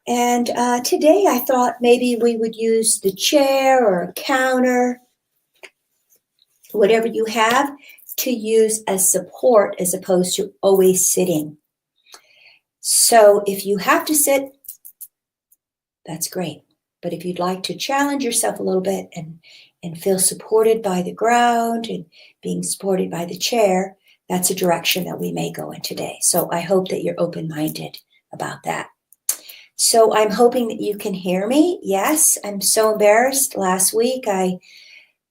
And today I thought maybe we would use the chair or a counter, whatever you have, to use as support as opposed to always sitting. So if you have to sit, that's great. But if you'd like to challenge yourself a little bit and feel supported by the ground and being supported by the chair, that's a direction that we may go in today. So I hope that you're open-minded about that. So I'm hoping that you can hear me. Yes, I'm so embarrassed. Last week I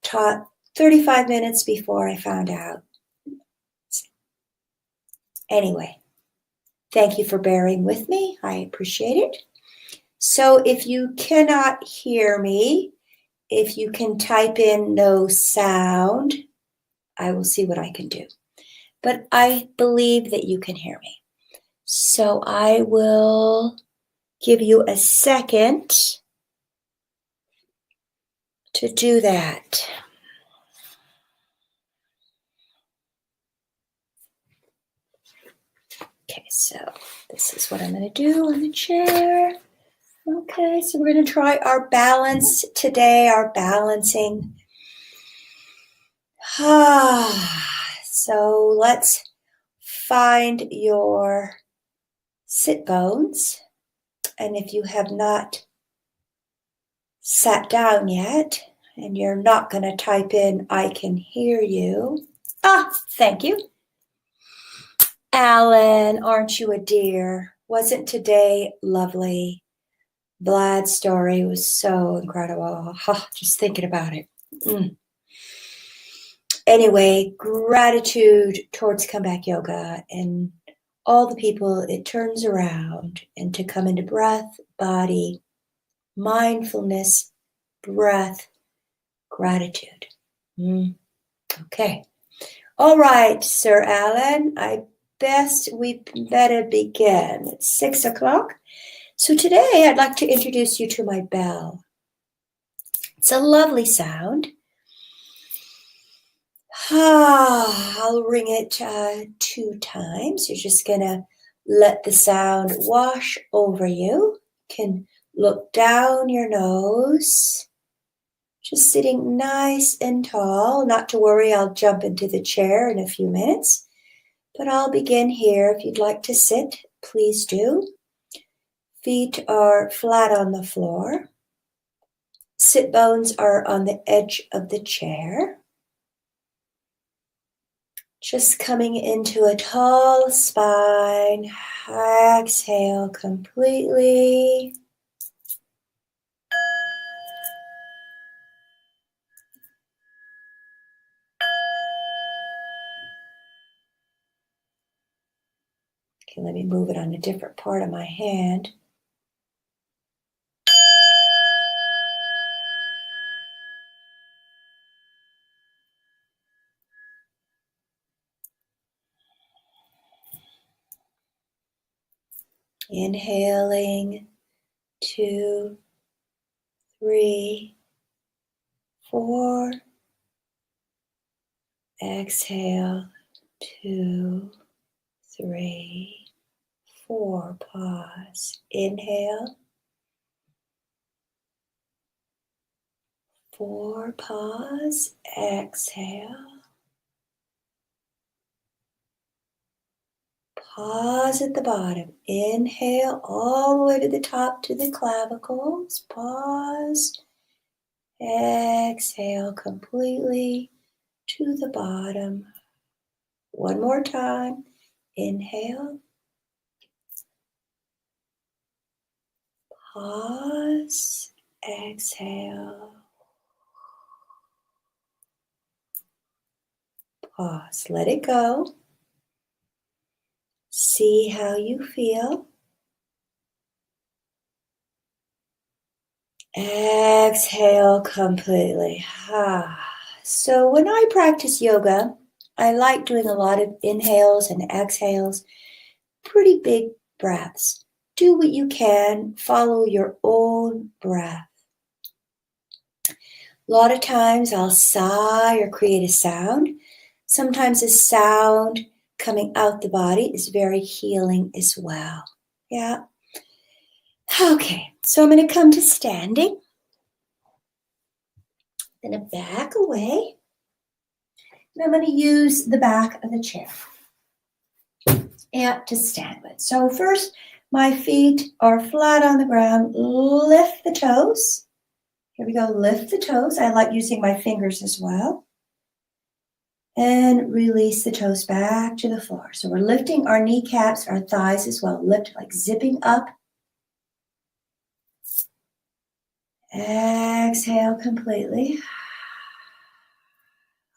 taught 35 minutes before I found out. Anyway, thank you for bearing with me. I appreciate it. So if you cannot hear me, if you can type in no sound, I will see what I can do. But I believe that you can hear me. So I will give you a second to do that. Okay, so this is what I'm going to do on the chair. Okay, so we're going to try our balance today, our balancing. So let's find your sit bones. And if you have not sat down yet, and you're not going to type in, I can hear you. Thank you. Alan, aren't you a dear? Wasn't today lovely? Vlad's story was so incredible. Just thinking about it. Anyway, gratitude towards comeback yoga and all the people it turns around, and to come into breath, body, mindfulness, breath, gratitude. Okay. All right, Sir Alan, we better begin. It's 6 o'clock. So today I'd like to introduce you to my bell. It's a lovely sound. I'll ring it 2 times. You're just going to let the sound wash over you. You can look down your nose. Just sitting nice and tall. Not to worry, I'll jump into the chair in a few minutes. But I'll begin here. If you'd like to sit, please do. Feet are flat on the floor. Sit bones are on the edge of the chair. Just coming into a tall spine. Exhale completely. Okay, let me move it on a different part of my hand. Inhaling, 2, 3, 4. Exhale, 2, 3, 4. Pause. Inhale. 4. Pause. Exhale. Pause at the bottom. Inhale all the way to the top to the clavicles. Pause. Exhale completely to the bottom. One more time. Inhale. Pause. Exhale. Pause. Let it go. See how you feel. Exhale completely. So when I practice yoga, I like doing a lot of inhales and exhales, pretty big breaths. Do what you can, follow your own breath. A lot of times I'll sigh or create a sound. Sometimes a sound coming out the body is very healing as well. Yeah. Okay, so I'm going to come to standing. I'm going to back away. And I'm going to use the back of the chair and to stand with. So first, my feet are flat on the ground. Lift the toes. Here we go. Lift the toes. I like using my fingers as well. And release the toes back to the floor. So we're lifting our kneecaps, our thighs as well. Lift, like zipping up. Exhale completely.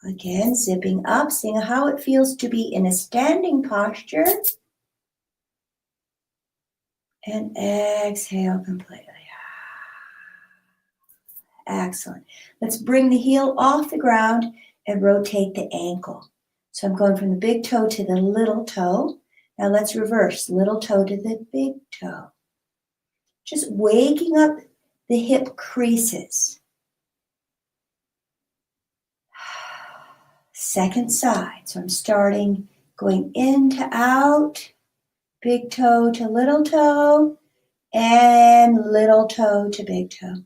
Again, zipping up, seeing how it feels to be in a standing posture. And exhale completely. Excellent. Let's bring the heel off the ground and rotate the ankle. So I'm going from the big toe to the little toe. Now let's reverse, little toe to the big toe. Just waking up the hip creases. Second side. So I'm starting going in to out, big toe to little toe, and little toe to big toe.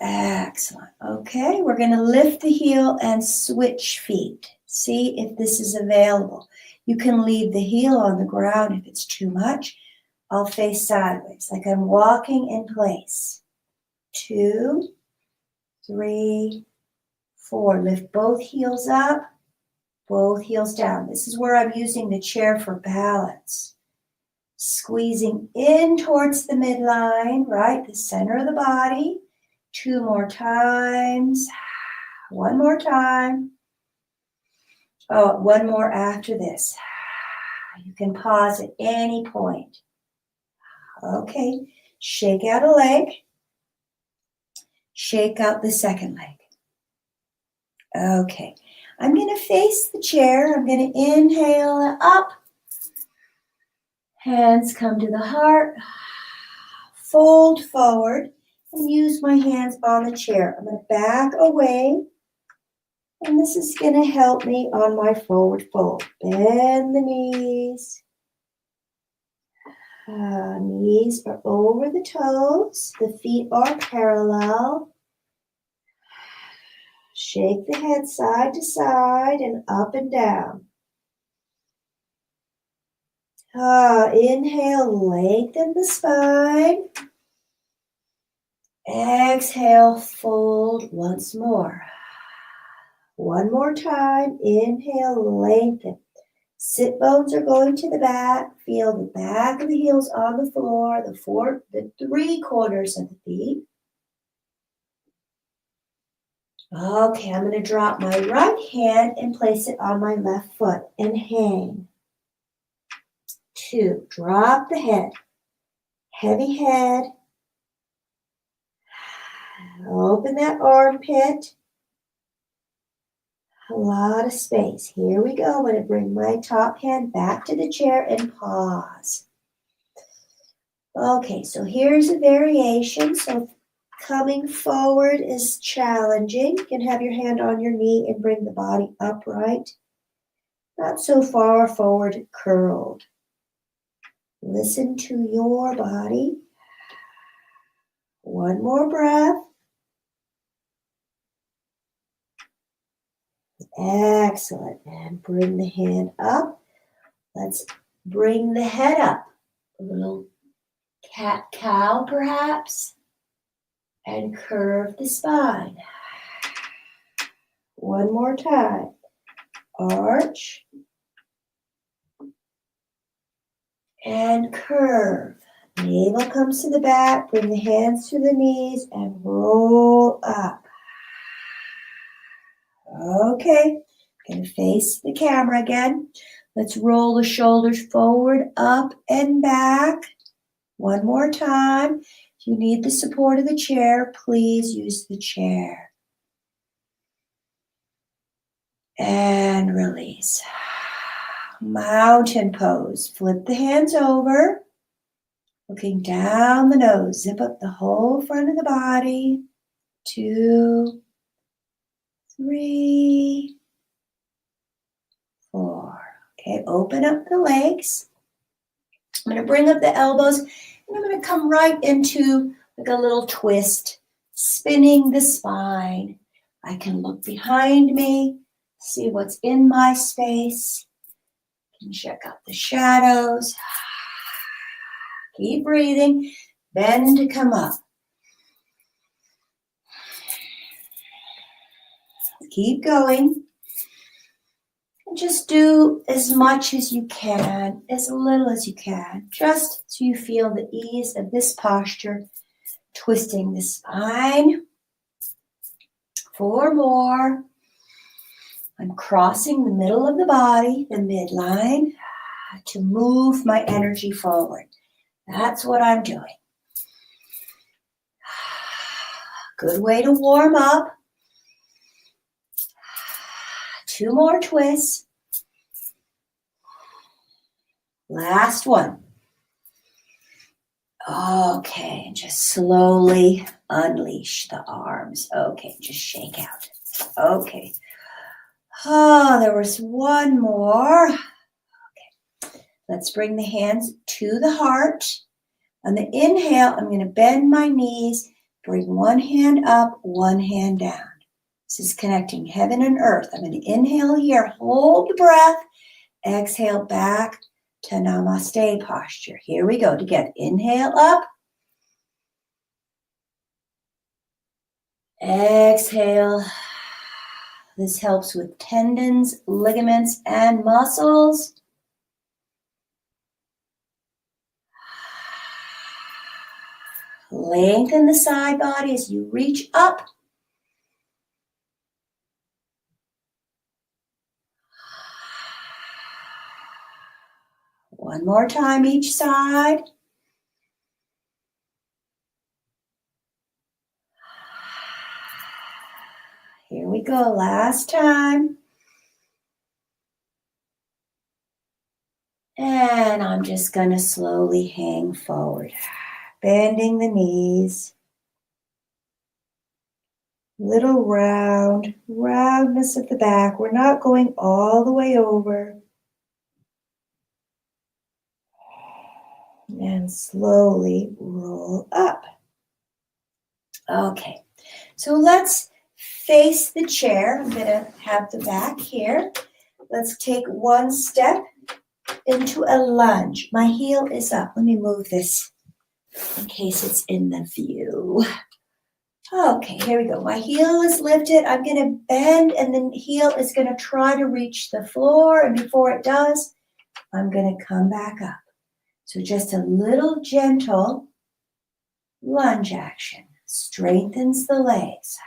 Excellent. Okay, we're going to lift the heel and switch feet. See if this is available. You can leave the heel on the ground if it's too much. I'll face sideways, like I'm walking in place. 2, 3, 4. Lift both heels up, both heels down. This is where I'm using the chair for balance. Squeezing in towards the midline, right? The center of the body. 2 more times. 1 more time. Oh, 1 more after this. You can pause at any point. Okay, shake out a leg. Shake out the second leg. Okay, I'm going to face the chair. I'm going to inhale up. Hands come to the heart. Fold forward and use my hands on the chair. I'm going to back away. And this is going to help me on my forward fold. Bend the knees. Knees are over the toes. The feet are parallel. Shake the head side to side and up and down. Inhale, lengthen the spine. Exhale, fold once more. 1 more time. Inhale, lengthen. Sit bones are going to the back. Feel the back of the heels on the floor, the 3 corners of the feet. Okay, I'm going to drop my right hand and place it on my left foot and hang. 2, drop the head. Heavy head. Open that armpit. A lot of space. Here we go. I'm going to bring my top hand back to the chair and pause. Okay, so here's a variation. So coming forward is challenging. You can have your hand on your knee and bring the body upright. Not so far forward, curled. Listen to your body. 1 more breath. Excellent. And bring the hand up. Let's bring the head up. A little cat-cow, perhaps. And curve the spine. 1 more time. Arch. And curve. Navel comes to the back. Bring the hands to the knees and roll up. Okay, going to face the camera again. Let's roll the shoulders forward, up and back. 1 more time. If you need the support of the chair, please use the chair. And release. Mountain pose. Flip the hands over. Looking down the nose. Zip up the whole front of the body. 2, 3, 4. Okay, open up the legs. I'm going to bring up the elbows, and I'm going to come right into like a little twist, spinning the spine. I can look behind me, see what's in my space. I can check out the shadows. Keep breathing. Bend to come up. Keep going. And just do as much as you can, as little as you can, just so you feel the ease of this posture, twisting the spine. 4 more. I'm crossing the middle of the body, the midline, to move my energy forward. That's what I'm doing. Good way to warm up. 2 more twists. Last one. Okay, just slowly unleash the arms. Okay, just shake out. Okay. Oh, there was one more. Okay, let's bring the hands to the heart. On the inhale, I'm going to bend my knees, bring one hand up, one hand down. This is connecting heaven and earth. I'm going to inhale here, hold the breath, exhale back to namaste posture. Here we go together. Inhale up. Exhale. This helps with tendons, ligaments, and muscles. Lengthen the side body as you reach up. One more time each side. Here we go, last time. And I'm just going to slowly hang forward, bending the knees. Little roundness at the back. We're not going all the way over. And slowly roll up. Okay, so let's face the chair. I'm going to have the back here. Let's take one step into a lunge. My heel is up. Let me move this in case it's in the view. Okay, here we go. My heel is lifted. I'm going to bend, and the heel is going to try to reach the floor. And before it does, I'm going to come back up. So just a little gentle lunge action. Strengthens the legs.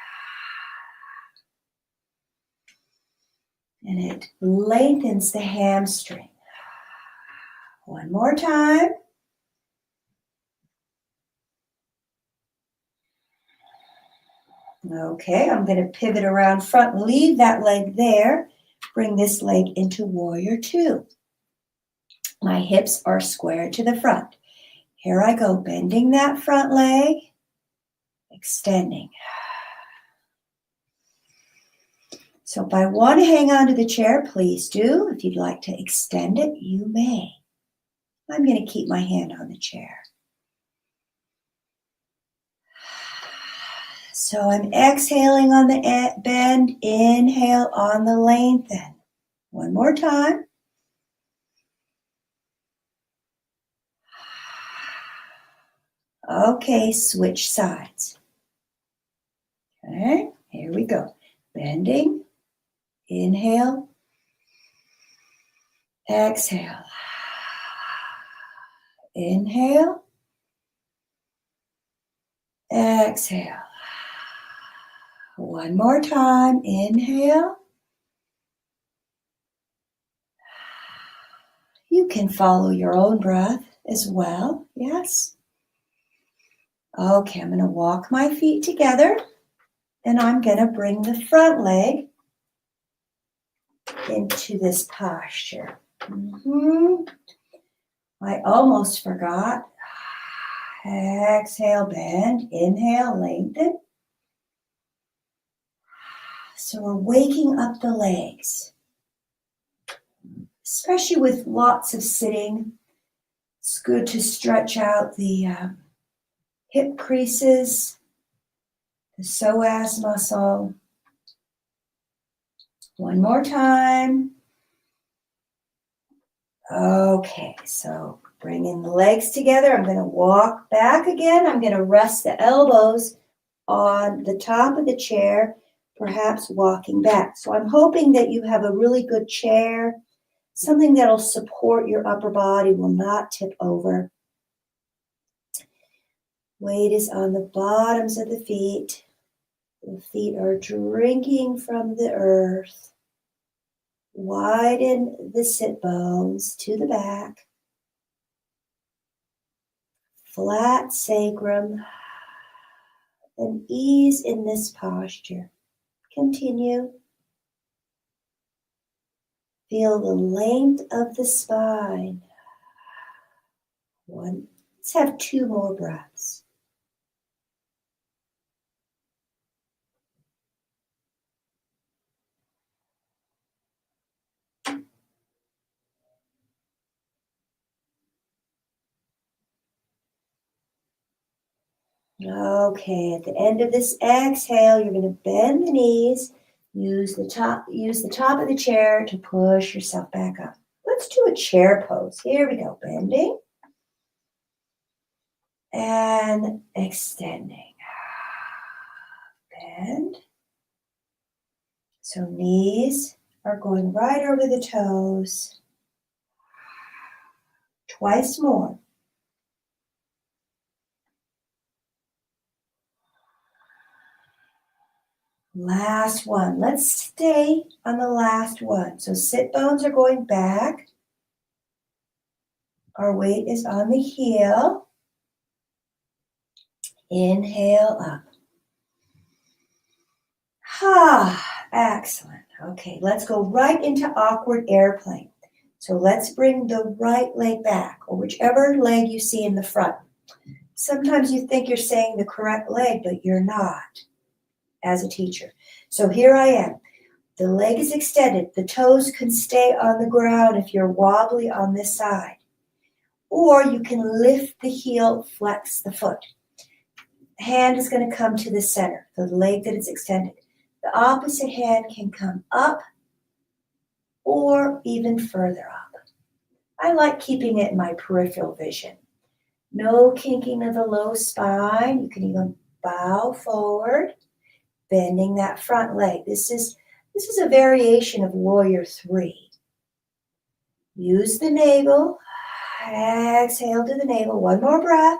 And it lengthens the hamstring. One more time. Okay, I'm going to pivot around front, leave that leg there. Bring this leg into warrior 2. My hips are square to the front. Here I go, bending that front leg, extending. So if I want to hang on to the chair, please do. If you'd like to extend it, you may. I'm going to keep my hand on the chair. So I'm exhaling on the bend, inhale on the lengthen. One more time. Okay, switch sides. Okay, here we go. Bending, inhale, exhale. Inhale, exhale. One more time, inhale. You can follow your own breath as well, yes. Okay, I'm going to walk my feet together, and I'm going to bring the front leg into this posture. I almost forgot. Exhale, bend, inhale, lengthen. So we're waking up the legs, especially with lots of sitting. It's good to stretch out the hip creases, the psoas muscle. One more time. Okay, so bring in the legs together. I'm going to walk back again. I'm going to rest the elbows on the top of the chair, perhaps walking back. So I'm hoping that you have a really good chair, something that'll support your upper body, will not tip over. Weight is on the bottoms of the feet. The feet are drinking from the earth. Widen the sit bones to the back. Flat sacrum. And ease in this posture. Continue. Feel the length of the spine. One. Let's have 2 more breaths. Okay, at the end of this exhale, you're going to bend the knees. Use the top of the chair to push yourself back up. Let's do a chair pose. Here we go. Bending and extending. Bend. So knees are going right over the toes. Twice more. Last one. Let's stay on the last one. So sit bones are going back. Our weight is on the heel. Inhale up. Excellent. Okay, let's go right into awkward airplane. So let's bring the right leg back, or whichever leg you see in the front. Sometimes you think you're saying the correct leg, but you're not as a teacher. So here I am. The leg is extended. The toes can stay on the ground if you're wobbly on this side. Or you can lift the heel, flex the foot. Hand is going to come to the center, the leg that is extended. The opposite hand can come up or even further up. I like keeping it in my peripheral vision. No kinking of the low spine. You can even bow forward, bending that front leg. This is a variation of Warrior 3. Use the navel. Exhale to the navel. One more breath.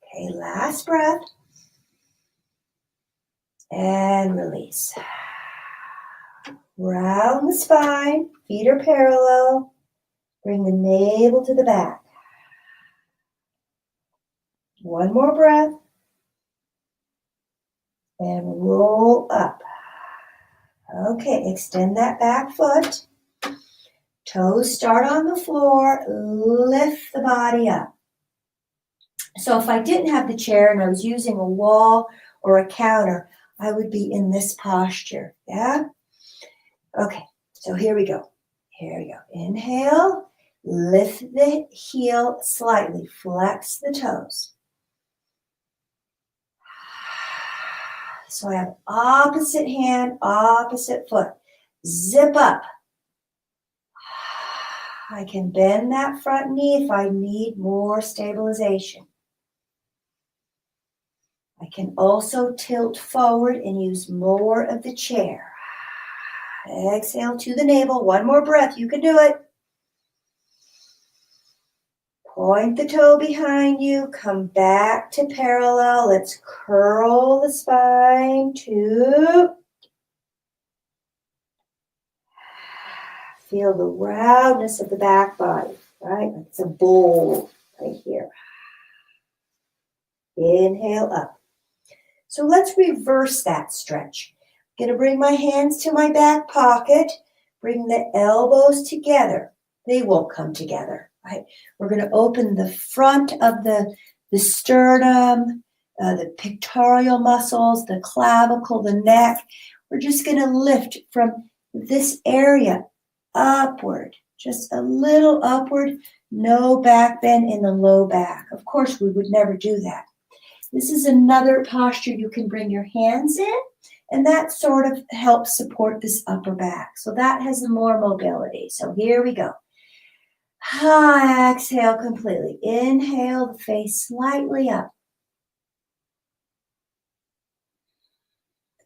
Okay, last breath. And release. Round the spine. Feet are parallel. Bring the navel to the back. One more breath. And roll up. Okay, extend that back foot. Toes start on the floor. Lift the body up. So if I didn't have the chair and I was using a wall or a counter, I would be in this posture. Yeah? Okay, so here we go. Here we go. Inhale. Lift the heel slightly. Flex the toes. So I have opposite hand, opposite foot. Zip up. I can bend that front knee if I need more stabilization. I can also tilt forward and use more of the chair. Exhale to the navel. One more breath. You can do it. Point the toe behind you. Come back to parallel. Let's curl the spine. 2. Feel the roundness of the back body, right? It's a bowl right here. Inhale up. So let's reverse that stretch. I'm going to bring my hands to my back pocket. Bring the elbows together. They won't come together, right? We're going to open the front of the sternum, the pectoral muscles, the clavicle, the neck. We're just going to lift from this area upward, just a little upward, no back bend in the low back. Of course, we would never do that. This is another posture you can bring your hands in, and that sort of helps support this upper back. So that has more mobility. So here we go. Exhale completely. Inhale, the face slightly up.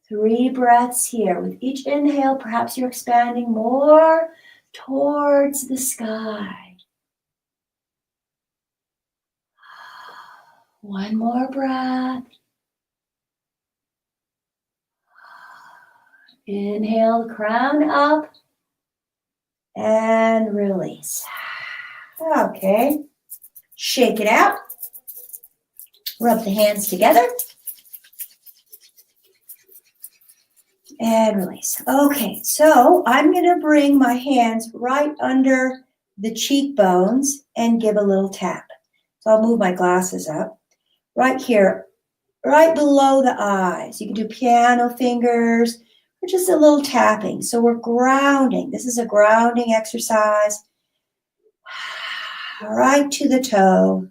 3 breaths here. With each inhale, perhaps you're expanding more towards the sky. 1 more breath. Inhale, crown up, and release. Okay. Shake it out. Rub the hands together. And release. Okay, so I'm going to bring my hands right under the cheekbones and give a little tap. So I'll move my glasses up. Right here, right below the eyes. You can do piano fingers or just a little tapping. So we're grounding. This is a grounding exercise. Right to the toe.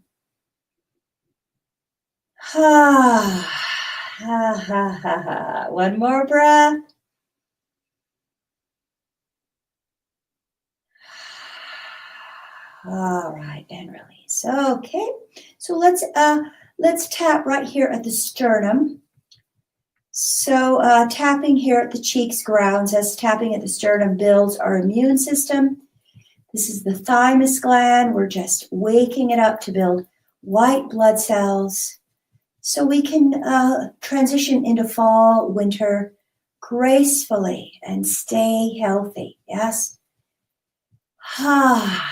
One more breath. All right, and release. Okay, so let's tap right here at the sternum. So tapping here at the cheeks grounds us. Tapping at the sternum builds our immune system. This is the thymus gland. We're just waking it up to build white blood cells so we can transition into fall, winter gracefully and stay healthy. Yes?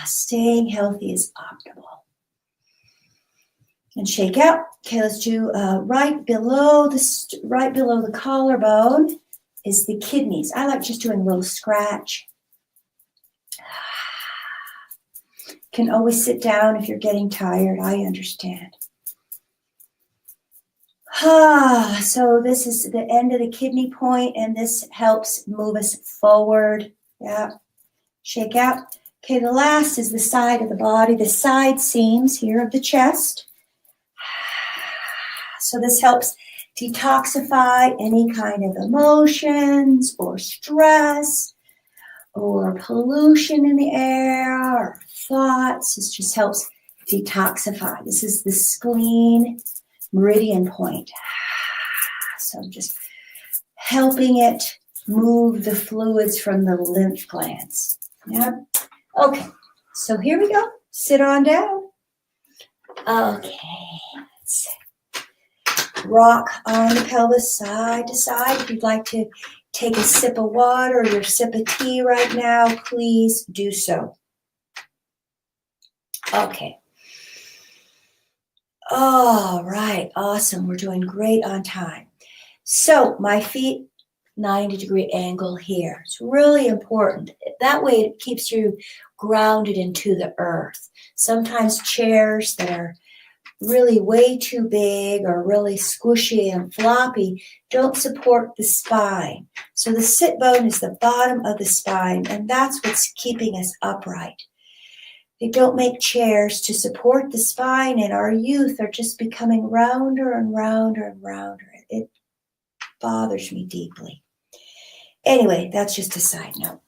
Staying healthy is optimal. And shake out. Okay, let's do right below the collarbone is the kidneys. I like just doing a little scratch. Can always sit down if you're getting tired. I understand. So this is the end of the kidney point, and this helps move us forward. Yeah. Shake out. Okay, the last is the side of the body, the side seams here of the chest. So this helps detoxify any kind of emotions or stress or pollution in the air or thoughts. This just helps detoxify. This is the spleen meridian point. So I'm just helping it move the fluids from the lymph glands. Yeah. Okay. So here we go. Sit on down. Okay. Let's rock on the pelvis side to side. If you'd like to take a sip of water or your sip of tea right now, please do so. Okay. All right. Awesome. We're doing great on time. So my feet, 90-degree angle here. It's really important. That way it keeps you grounded into the earth. Sometimes chairs that are really way too big or really squishy and floppy don't support the spine. So the sit bone is the bottom of the spine, and that's what's keeping us upright. They don't make chairs to support the spine, and our youth are just becoming rounder and rounder and rounder. It bothers me deeply. Anyway, that's just a side note.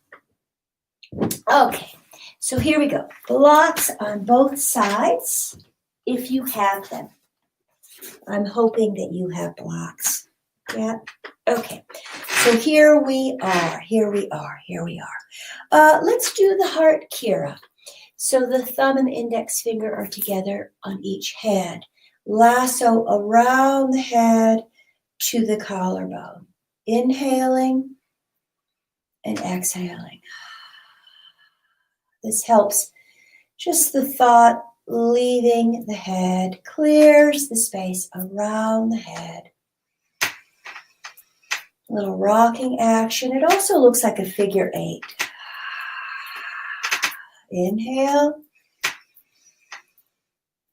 Okay, so here we go. Blocks on both sides, if you have them. I'm hoping that you have blocks. Yeah? Okay, so here we are. Let's do the heart Kira. So the thumb and the index finger are together on each hand. Lasso around the head to the collarbone. Inhaling and exhaling. This helps just the thought leaving the head, clears the space around the head. A little rocking action. It also looks like a figure 8. Inhale.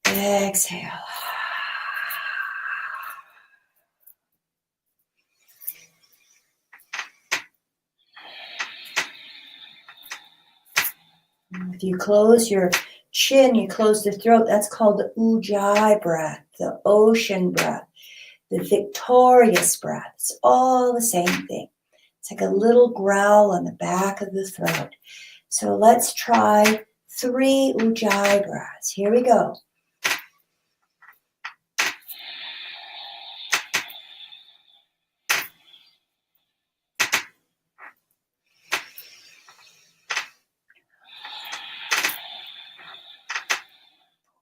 Exhale. If you close your chin, you close the throat, that's called the ujjayi breath, the ocean breath, the victorious breath. It's all the same thing. It's like a little growl on the back of the throat. So let's try 3 ujjayi breaths. Here we go.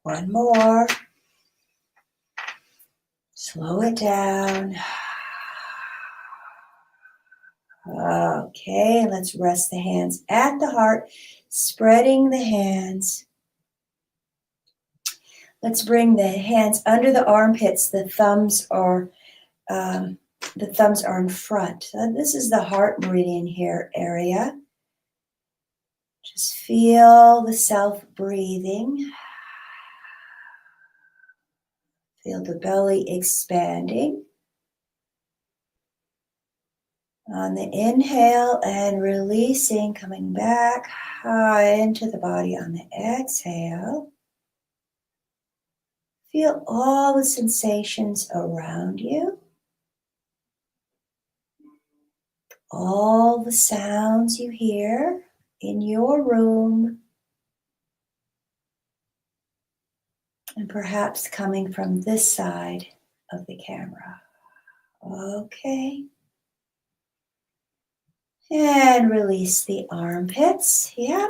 One more. Slow it down. Okay, let's rest the hands at the heart, spreading the hands. Let's bring the hands under the armpits. The thumbs are in front. So this is the heart meridian here area. Just feel the self breathing. Feel the belly expanding. On the inhale and releasing, coming back high into the body on the exhale. Feel all the sensations around you. All the sounds you hear in your room. And perhaps coming from this side of the camera. Okay. And release the armpits. Yep.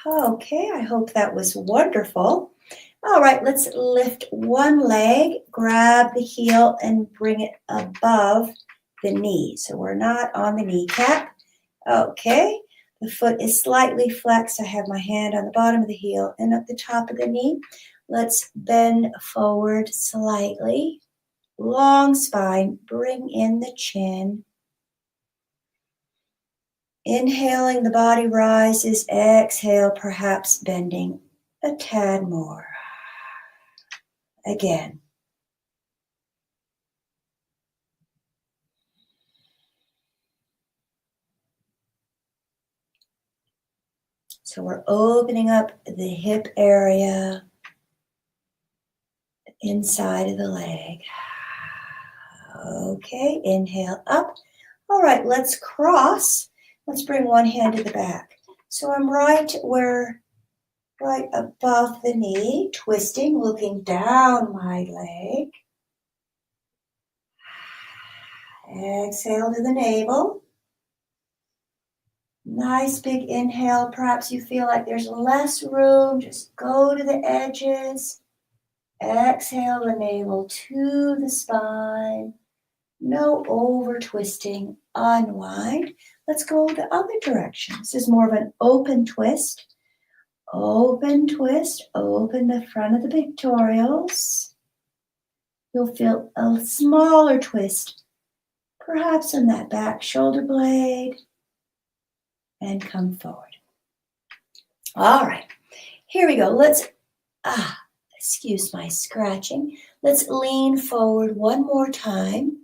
Okay, I hope that was wonderful. All right, let's lift one leg, grab the heel, and bring it above the knee. So we're not on the kneecap. Okay, the foot is slightly flexed. I have my hand on the bottom of the heel and at the top of the knee. Let's bend forward slightly. Long spine, bring in the chin. Inhaling, the body rises. Exhale, perhaps bending a tad more. Again. So we're opening up the hip area, the inside of the leg. Okay, inhale up. All right, let's cross. Let's bring one hand to the back. So I'm right above the knee, twisting, looking down my leg. Exhale to the navel. Nice big inhale. Perhaps you feel like there's less room. Just go to the edges. Exhale the navel to the spine. No over twisting. Unwind. Let's go the other direction. This is more of an open twist. Open twist. Open the front of the pectorals. You'll feel a smaller twist, perhaps on that back shoulder blade. And come forward. All right, here we go. Let's, excuse my scratching. Let's lean forward one more time.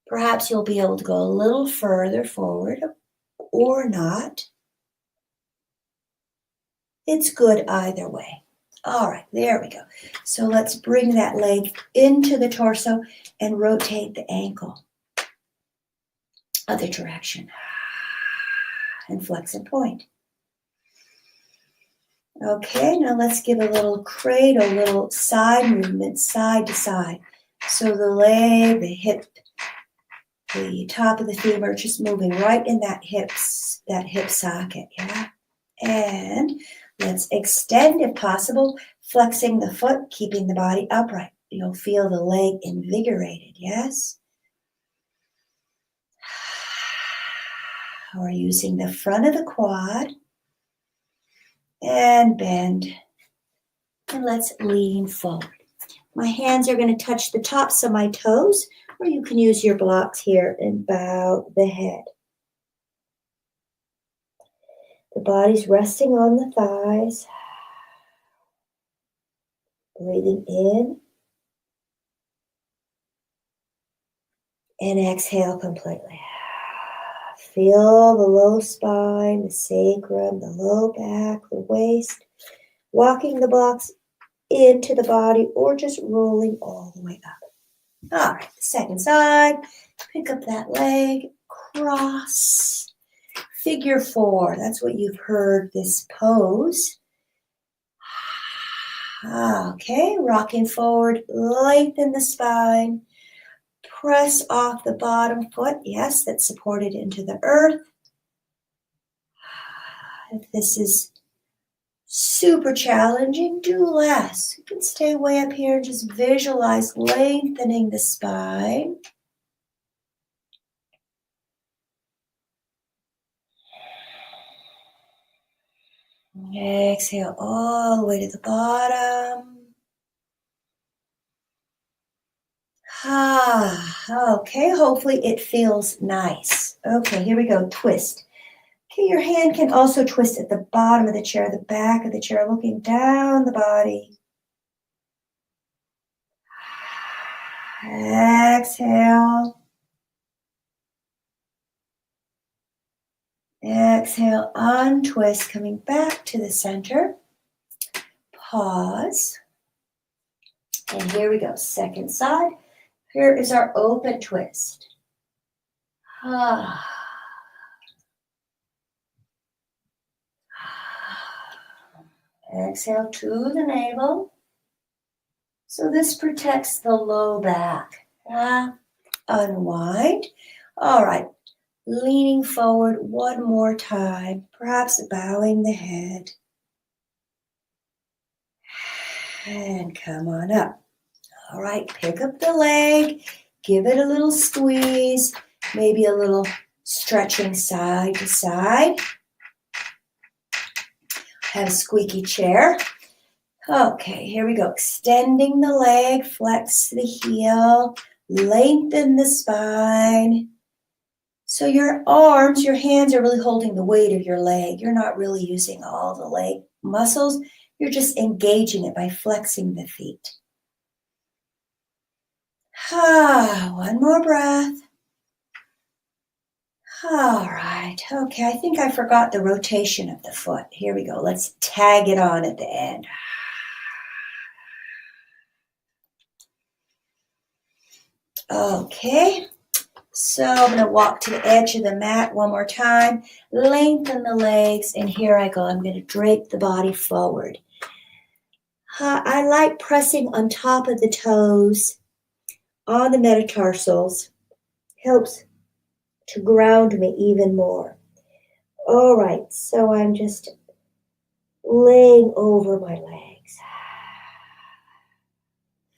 Perhaps you'll be able to go a little further forward or not. It's good either way. All right, there we go. So let's bring that leg into the torso and rotate the ankle. Other direction. And flex and point. Okay, now let's give a little cradle, little side movement, side to side. So the leg, the hip, the top of the femur just moving right in that hip socket, yeah? And let's extend if possible, flexing the foot, keeping the body upright. You'll feel the leg invigorated, yes? Or using the front of the quad and bend. And let's lean forward. My hands are going to touch the tops of my toes, or you can use your blocks here and bow the head. The body's resting on the thighs. Breathing in. And exhale completely. Feel the low spine, the sacrum, the low back, the waist, walking the blocks into the body or just rolling all the way up. All right, second side. Pick up that leg, cross, figure 4. That's what you've heard this pose. Okay, rocking forward, lengthen the spine. Press off the bottom foot. Yes, that's supported into the earth. If this is super challenging, do less. You can stay way up here and just visualize lengthening the spine. Exhale all the way to the bottom. Okay, hopefully it feels nice. Okay, here we go, twist. Okay, your hand can also twist at the bottom of the chair, the back of the chair, looking down the body. Exhale. Exhale, untwist, coming back to the center. Pause. And here we go, second side. Here is our open twist. Exhale to the navel. So this protects the low back. Unwind. All right, leaning forward one more time, perhaps bowing the head. And come on up. All right, pick up the leg, give it a little squeeze, maybe a little stretching side to side. Have a squeaky chair. Okay, here we go. Extending the leg, flex the heel, lengthen the spine. So your arms, your hands are really holding the weight of your leg. You're not really using all the leg muscles. You're just engaging it by flexing the feet. One more breath. All right. Okay, I think I forgot the rotation of the foot. Here we go. Let's tag it on at the end. Okay. So I'm going to walk to the edge of the mat one more time. Lengthen the legs, and here I go. I'm going to drape the body forward. I like pressing on top of the toes, on the metatarsals. Helps to ground me even more. All right, so I'm just laying over my legs.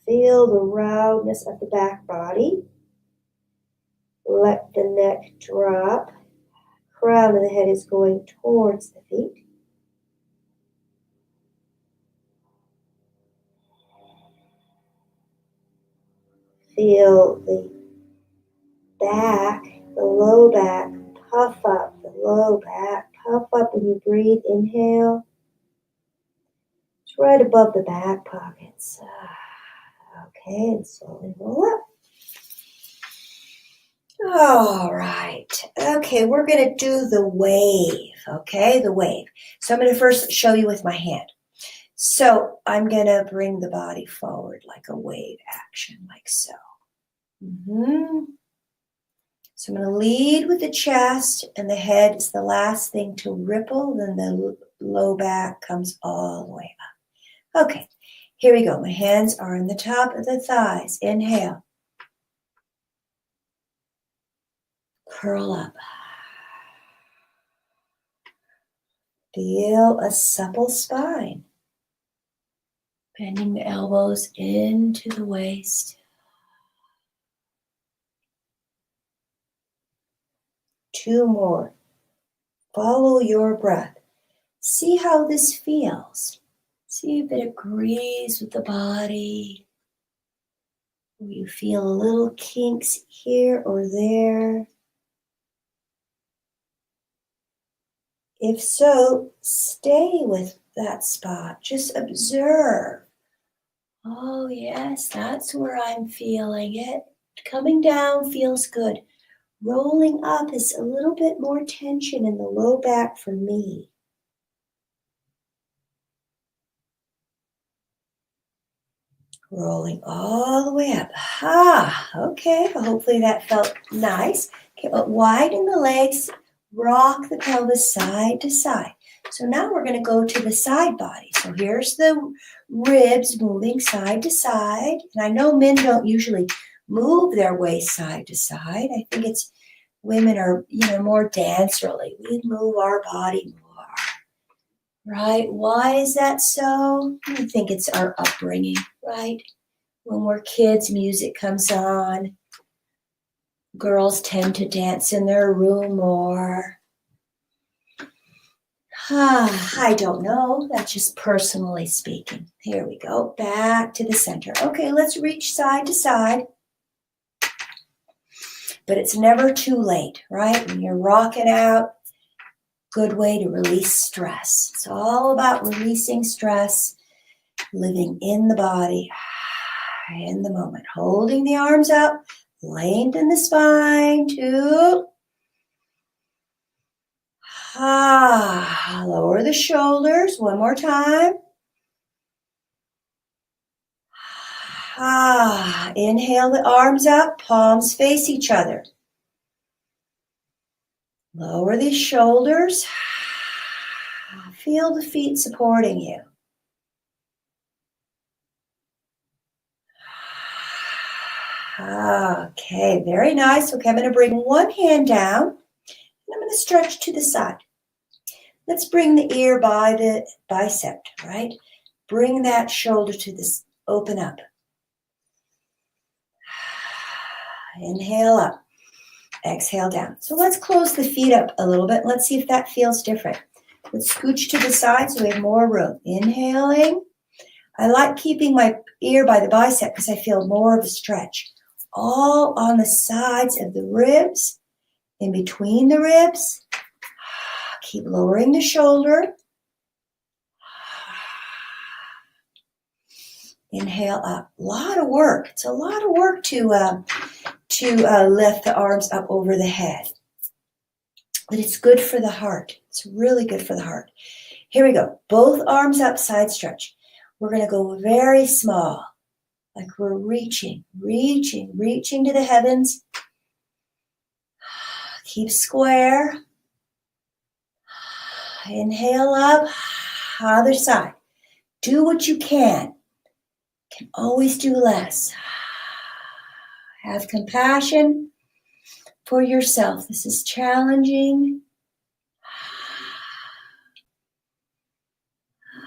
Feel the roundness of the back body. Let the neck drop. Crown of the head is going towards the feet. Feel the back, the low back, puff up, the low back, puff up when you breathe. Inhale. It's right above the back pockets. Okay, and slowly roll up. All right. Okay, we're going to do the wave. Okay, the wave. So I'm going to first show you with my hand. So I'm going to bring the body forward like a wave action, like so. So I'm going to lead with the chest, and the head is the last thing to ripple. Then the low back comes all the way up. Okay, here we go. My hands are on the top of the thighs. Inhale. Curl up. Feel a supple spine. Bending the elbows into the waist. 2 more. Follow your breath. See how this feels. See if it agrees with the body. You feel a little kinks here or there. If so, stay with that spot. Just observe. Oh, yes, that's where I'm feeling it. Coming down feels good. Rolling up is a little bit more tension in the low back for me. Rolling all the way up. Okay, hopefully that felt nice. Okay, but widen the legs, rock the pelvis side to side. So now we're going to go to the side body. So here's the ribs moving side to side. And I know men don't usually move their waist side to side. I think it's women are, more dancerly. We move our body more, right? Why is that so? I think it's our upbringing, right? When we're kids, music comes on. Girls tend to dance in their room more. I don't know. That's just personally speaking. Here we go. Back to the center. Okay, let's reach side to side. But it's never too late, right? When you're rocking out, good way to release stress. It's all about releasing stress, living in the body, in the moment. Holding the arms up, lengthen the spine, 2. Lower the shoulders, 1 more time. Inhale the arms up, palms face each other. Lower the shoulders. Feel the feet supporting you. Okay, very nice. Okay, I'm going to bring one hand down, and I'm going to stretch to the side. Let's bring the ear by the bicep, right? Bring that shoulder to this, open up. Inhale up, exhale down. So let's close the feet up a little bit. Let's see if that feels different. Let's scooch to the side so we have more room. Inhaling. I like keeping my ear by the bicep because I feel more of a stretch. All on the sides of the ribs, in between the ribs. Keep lowering the shoulder. Inhale up. A lot of work. It's a lot of work to lift the arms up over the head. But it's good for the heart. It's really good for the heart. Here we go. Both arms up, side stretch. We're going to go very small, like we're reaching to the heavens. Keep square. Inhale up, other side. Do what you can. Can always do less. Have compassion for yourself. This is challenging.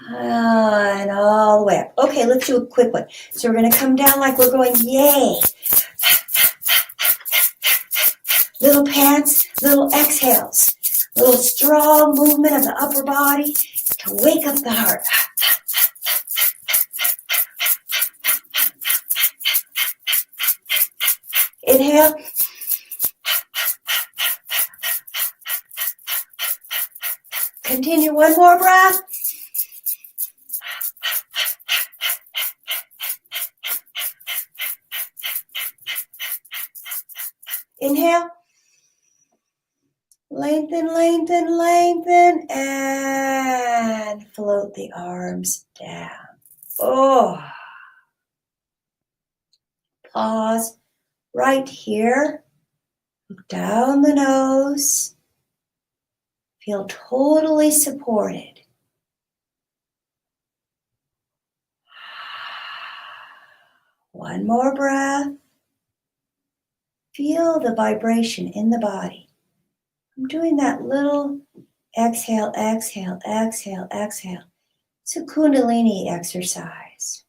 And all the way up. Okay, let's do a quick one. So we're going to come down like we're going, yay. Little pants, little exhales. Little strong movement of the upper body to wake up the heart. Inhale. Continue, one more breath. Inhale. Lengthen, lengthen, lengthen, and float the arms down. Oh. Pause right here. Look down the nose. Feel totally supported. One more breath. Feel the vibration in the body. I'm doing that little exhale, exhale, exhale, exhale. It's a Kundalini exercise.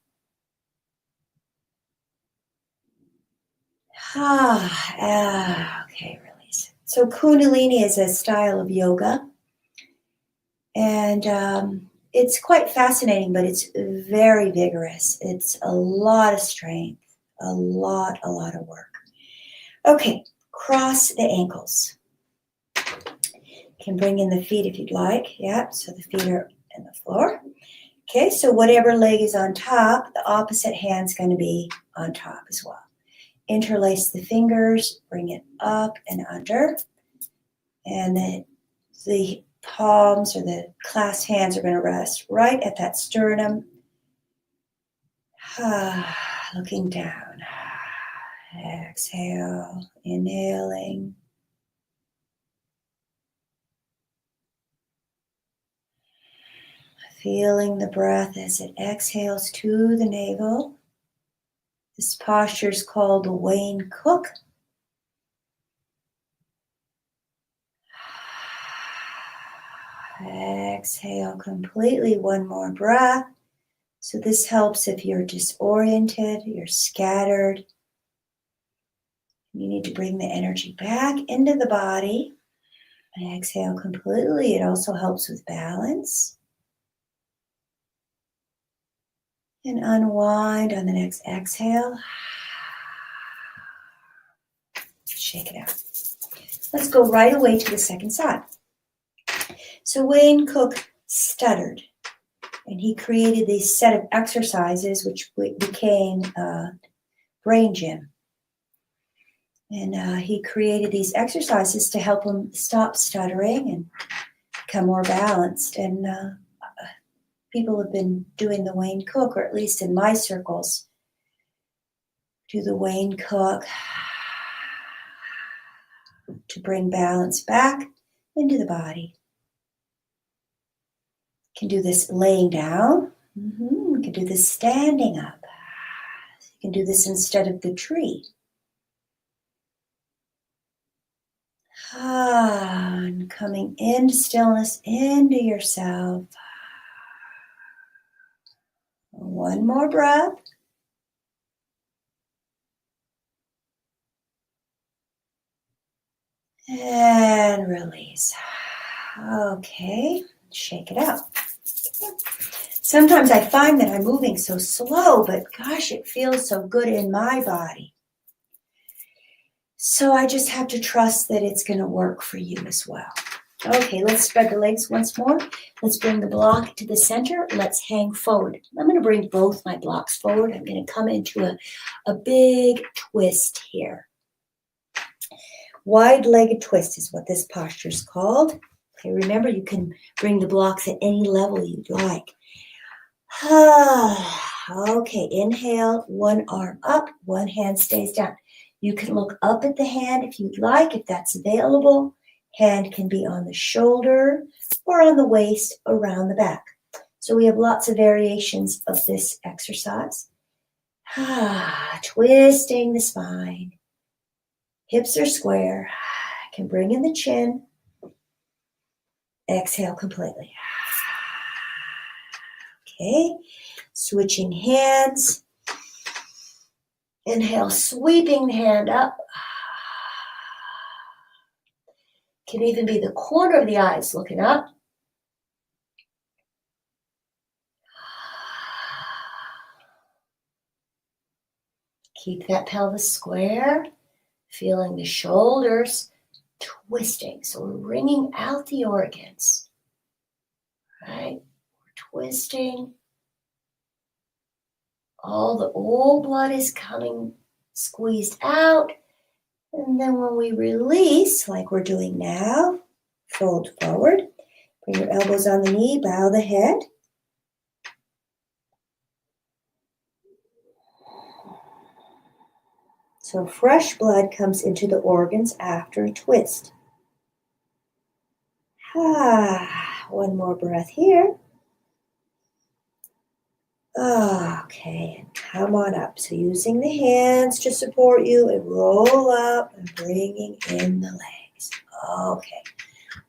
Okay, release. So Kundalini is a style of yoga. And it's quite fascinating, but it's very vigorous. It's a lot of strength, a lot of work. Okay, cross the ankles. You can bring in the feet if you'd like. Yeah, so the feet are on the floor. Okay, so whatever leg is on top, the opposite hand's going to be on top as well. Interlace the fingers, bring it up and under. And then the palms or the clasped hands are going to rest right at that sternum. Looking down. Exhale, inhaling. Feeling the breath as it exhales to the navel. This posture is called the Wayne Cook. Exhale completely, one more breath. So this helps if you're disoriented, you're scattered. You need to bring the energy back into the body. Exhale completely. It also helps with balance. And unwind on the next exhale. Shake it out. Let's go right away to the second side. So Wayne Cook stuttered, and he created this set of exercises which became Brain Gym. And he created these exercises to help him stop stuttering and become more balanced. And people have been doing the Wayne Cook, or at least in my circles, do the Wayne Cook to bring balance back into the body. You can do this laying down. You can do this standing up. You can do this instead of the tree. And coming into stillness, into yourself. One more breath. And release. Okay, shake it out. Sometimes I find that I'm moving so slow, but gosh, it feels so good in my body. So I just have to trust that it's going to work for you as well. Okay, let's spread the legs once more. Let's bring the block to the center. Let's hang forward. I'm going to bring both my blocks forward. I'm going to come into a big twist here. Wide-legged twist is what this posture is called. Okay, remember, you can bring the blocks at any level you'd like. Okay, inhale, one arm up, one hand stays down. You can look up at the hand if you'd like, if that's available. Hand can be on the shoulder or on the waist, around the back. So we have lots of variations of this exercise. Twisting the spine. Hips are square. Can bring in the chin. Exhale completely. Okay, switching hands. Inhale, sweeping the hand up. Can even be the corner of the eyes looking up. Keep that pelvis square. Feeling the shoulders twisting. So we're wringing out the organs. Right? We're twisting. All the old blood is coming, squeezed out. And then when we release, like we're doing now, fold forward. Bring your elbows on the knee, bow the head. So fresh blood comes into the organs after a twist. One more breath here. Okay, and come on up. So using the hands to support you and roll up and bringing in the legs. Okay,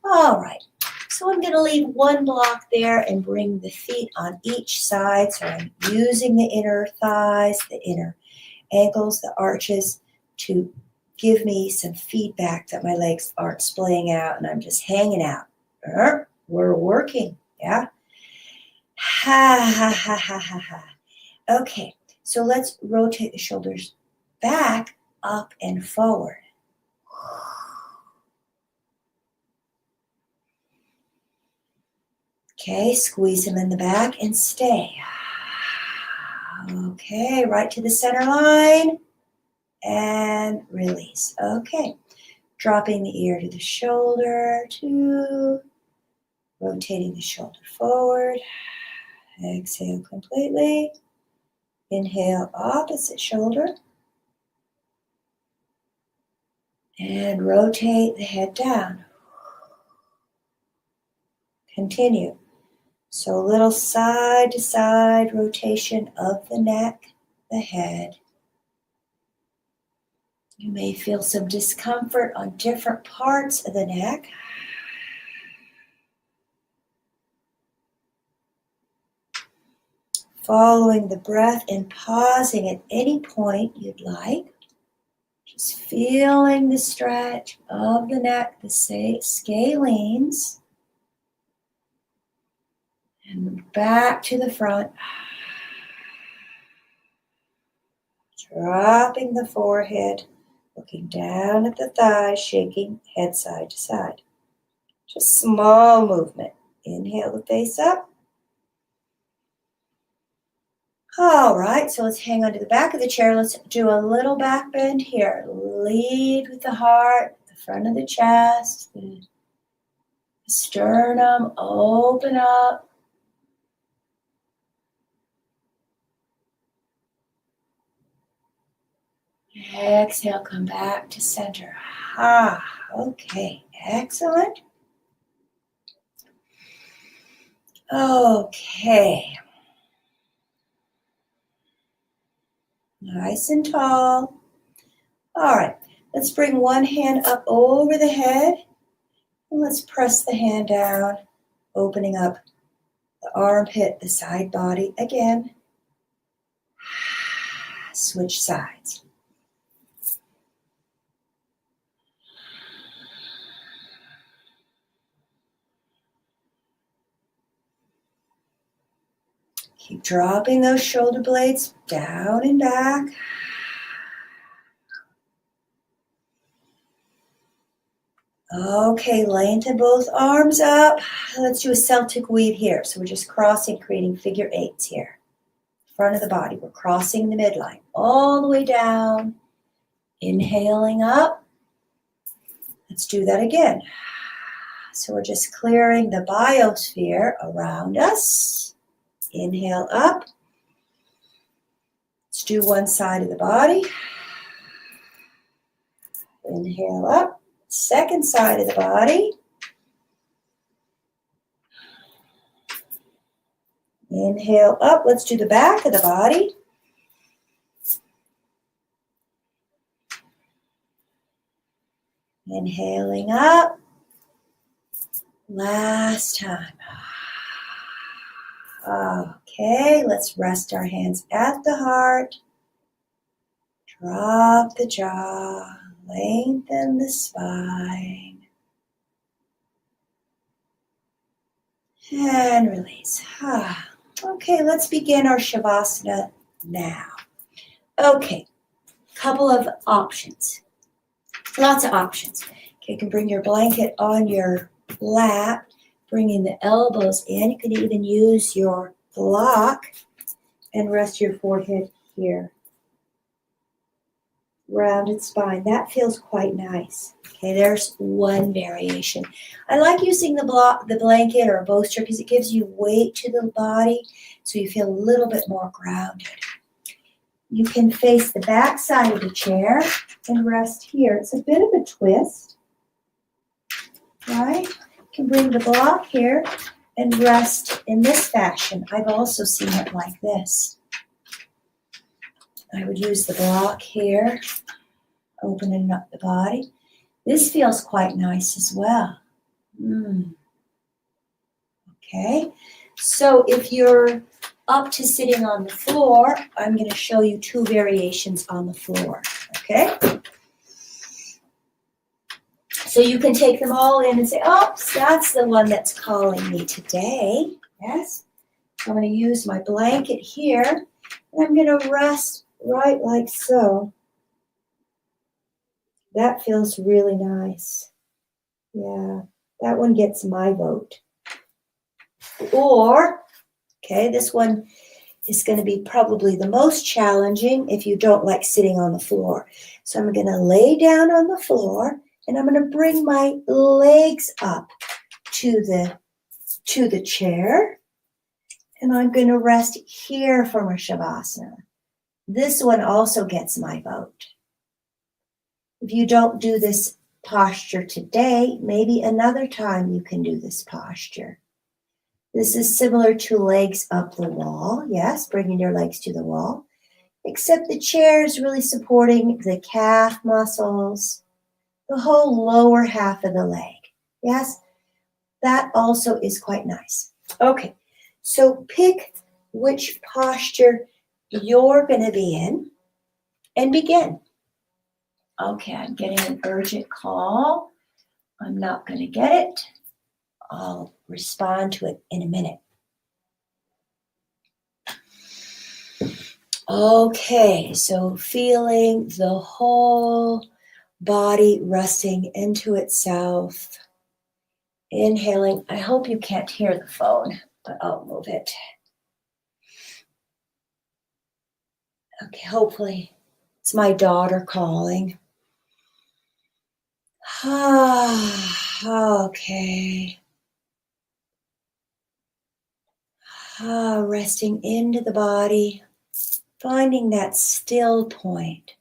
all right. So I'm going to leave one block there and bring the feet on each side. So I'm using the inner thighs, the inner ankles, the arches to give me some feedback that my legs aren't splaying out and I'm just hanging out. We're working, yeah? Okay, so let's rotate the shoulders back, up, and forward. Okay, squeeze them in the back and stay. Okay, right to the center line. and release. Okay. Dropping the ear to the shoulder, 2. Rotating the shoulder forward. Exhale completely. Inhale, opposite shoulder. And rotate the head down. Continue. So a little side to side rotation of the neck, the head. You may feel some discomfort on different parts of the neck. Following the breath and pausing at any point you'd like. Just feeling the stretch of the neck, the scalenes. And back to the front. Dropping the forehead, looking down at the thighs, shaking head side to side. Just small movement. Inhale the face up. All right, so let's hang onto the back of the chair. Let's do a little back bend here. Lead with the heart, the front of the chest, the sternum, open up. Exhale, come back to center. Okay, excellent. Okay. Nice and tall. All right, let's bring one hand up over the head. And let's press the hand down, opening up the armpit, the side body again. Switch sides. Keep dropping those shoulder blades down and back. Okay, lengthen both arms up. Let's do a Celtic weave here. So we're just crossing, creating figure 8s here. Front of the body, we're crossing the midline all the way down. Inhaling up. Let's do that again. So we're just clearing the biosphere around us. Inhale up. Let's do one side of the body. Inhale up. Second side of the body. Inhale up. Let's do the back of the body. Inhaling up. Last time. Okay, let's rest our hands at the heart. Drop the jaw. Lengthen the spine. And release. Okay, let's begin our Shavasana now. Okay, couple of options. Lots of options. Okay, you can bring your blanket on your lap, bringing the elbows in. You can even use your block and rest your forehead here. Rounded spine. That feels quite nice. Okay, there's one variation. I like using the blanket or a bolster because it gives you weight to the body so you feel a little bit more grounded. You can face the back side of the chair and rest here. It's a bit of a twist, right? You can bring the block here and rest in this fashion. I've also seen it like this. I would use the block here, opening up the body. This feels quite nice as well. Okay, so if you're up to sitting on the floor, I'm going to show you two variations on the floor, okay? So you can take them all in and say, oh, that's the one that's calling me today. Yes, I'm going to use my blanket here, and I'm going to rest right like so. That feels really nice. Yeah, that one gets my vote. Or, okay, this one is going to be probably the most challenging if you don't like sitting on the floor. So I'm going to lay down on the floor and I'm going to bring my legs up to the chair. And I'm going to rest here for my Shavasana. This one also gets my vote. If you don't do this posture today, maybe another time you can do this posture. This is similar to legs up the wall. Yes, bringing your legs to the wall. Except the chair is really supporting the calf muscles, the whole lower half of the leg. Yes, that also is quite nice. Okay, so pick which posture you're going to be in and begin. Okay, I'm getting an urgent call. I'm not going to get it. I'll respond to it in a minute. Okay, so feeling the whole body resting into itself. Inhaling. I hope you can't hear the phone, but I'll move it. Okay, hopefully it's my daughter calling. Okay. Resting into the body, finding that still point.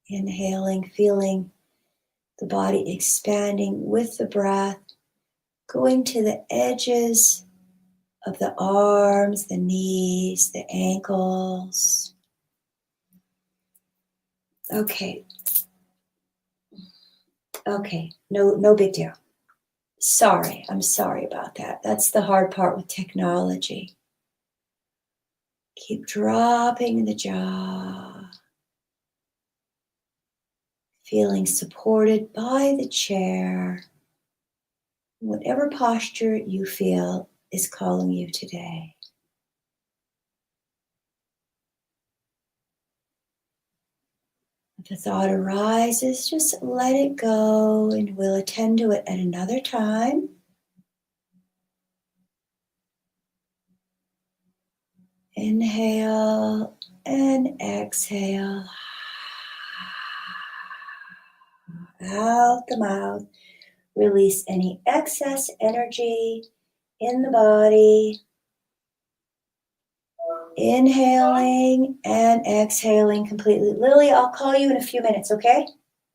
Inhaling, feeling the body expanding with the breath, going to the edges of the arms, the knees, the ankles. Okay, no big deal. I'm sorry about that. That's the hard part with technology. Keep dropping the jaw. Feeling supported by the chair. Whatever posture you feel is calling you today. If a thought arises, just let it go and we'll attend to it at another time. Inhale and exhale. Out the mouth. Release any excess energy in the body. Inhaling and exhaling completely. Lily, I'll call you in a few minutes, okay?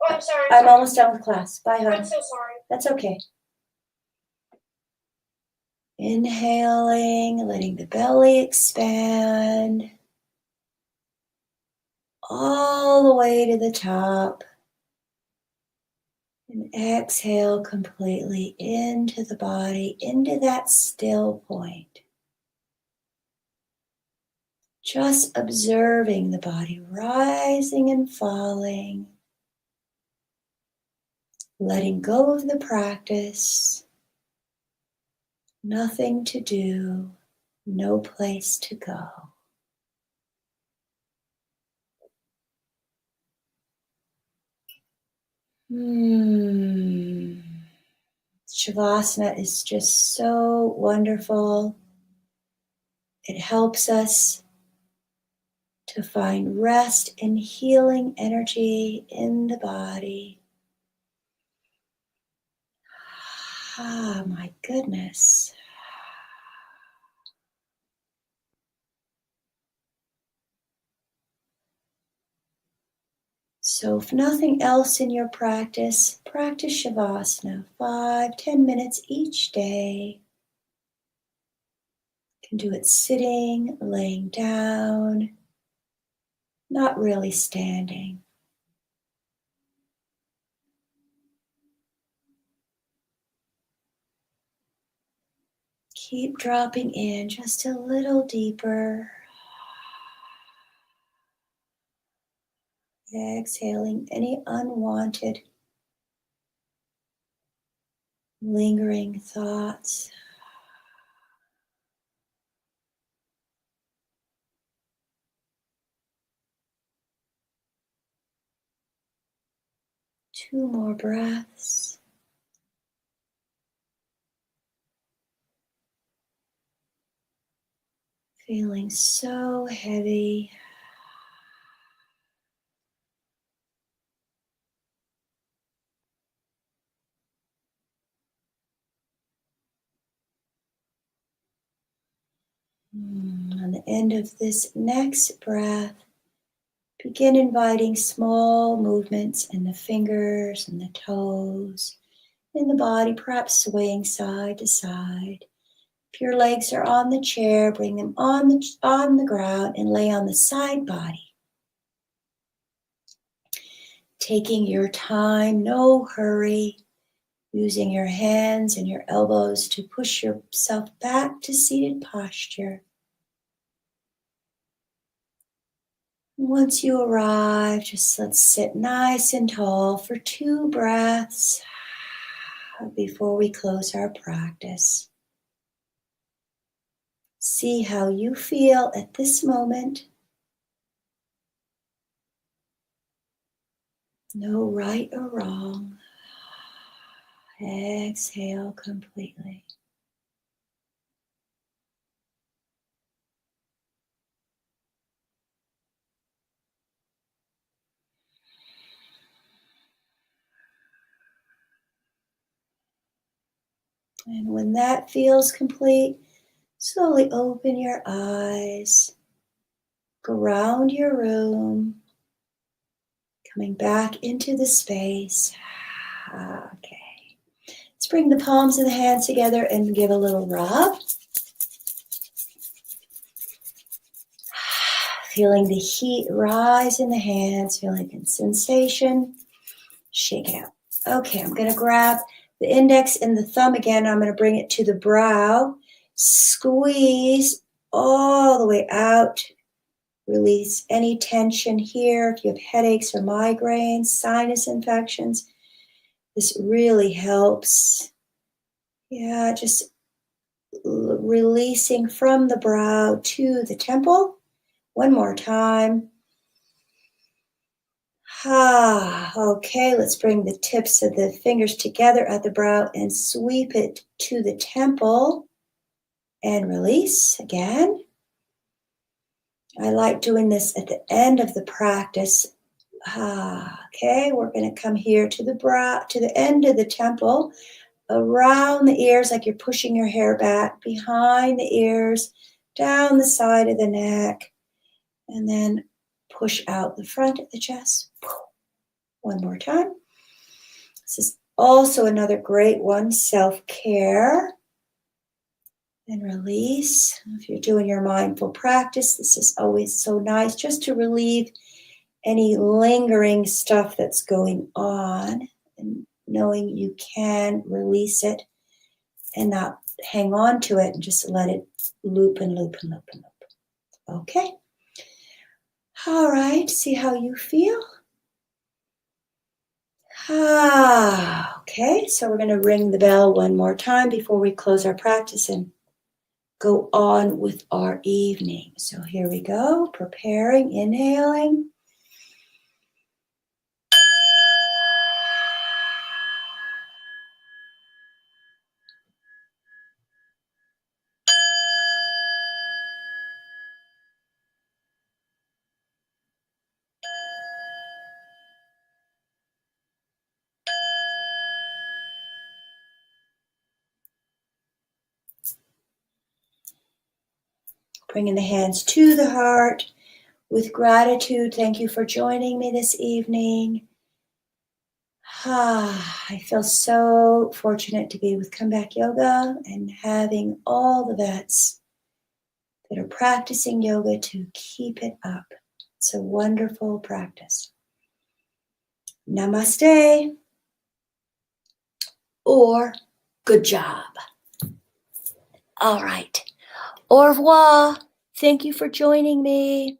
Oh, I'm sorry. I'm almost done with class. Bye, hon. I'm so sorry. That's okay. Inhaling, letting the belly expand all the way to the top. And exhale completely into the body, into that still point. Just observing the body rising and falling. Letting go of the practice. Nothing to do, no place to go. Shavasana is just so wonderful. It helps us to find rest and healing energy in the body. My goodness. So if nothing else in your practice, practice Shavasana 5-10 minutes each day. You can do it sitting, laying down, not really standing. Keep dropping in just a little deeper. Exhaling any unwanted, lingering thoughts. Two more breaths. Feeling so heavy. On the end of this next breath, begin inviting small movements in the fingers and the toes, in the body, perhaps swaying side to side. If your legs are on the chair, bring them on the ground and lay on the side body. Taking your time, no hurry, using your hands and your elbows to push yourself back to seated posture. Once you arrive, just let's sit nice and tall for 2 breaths before we close our practice. See how you feel at this moment. No right or wrong. Exhale completely. And when that feels complete, slowly open your eyes. Go around your room. Coming back into the space. Okay. Let's bring the palms of the hands together and give a little rub. Feeling the heat rise in the hands, feeling the sensation. Shake it out. Okay, I'm going to grab the index and the thumb again. I'm going to bring it to the brow. Squeeze all the way out. Release any tension here. If you have headaches or migraines, sinus infections, this really helps. Yeah, just releasing from the brow to the temple. One more time. Okay, let's bring the tips of the fingers together at the brow and sweep it to the temple and release again. I like doing this at the end of the practice. Okay, we're going to come here to the brow, to the end of the temple, around the ears like you're pushing your hair back, behind the ears, down the side of the neck, and then push out the front of the chest. One more time. This is also another great one, self-care. And release. If you're doing your mindful practice, this is always so nice just to relieve any lingering stuff that's going on and knowing you can release it and not hang on to it and just let it loop and loop and loop and loop. Okay. All right. See how you feel. Okay. So we're going to ring the bell one more time before we close our practice and go on with our evening. So here we go. Preparing, inhaling. Bringing the hands to the heart with gratitude. Thank you for joining me this evening. I feel so fortunate to be with Comeback Yoga and having all the vets that are practicing yoga to keep it up. It's a wonderful practice. Namaste or good job. All right. Au revoir. Thank you for joining me.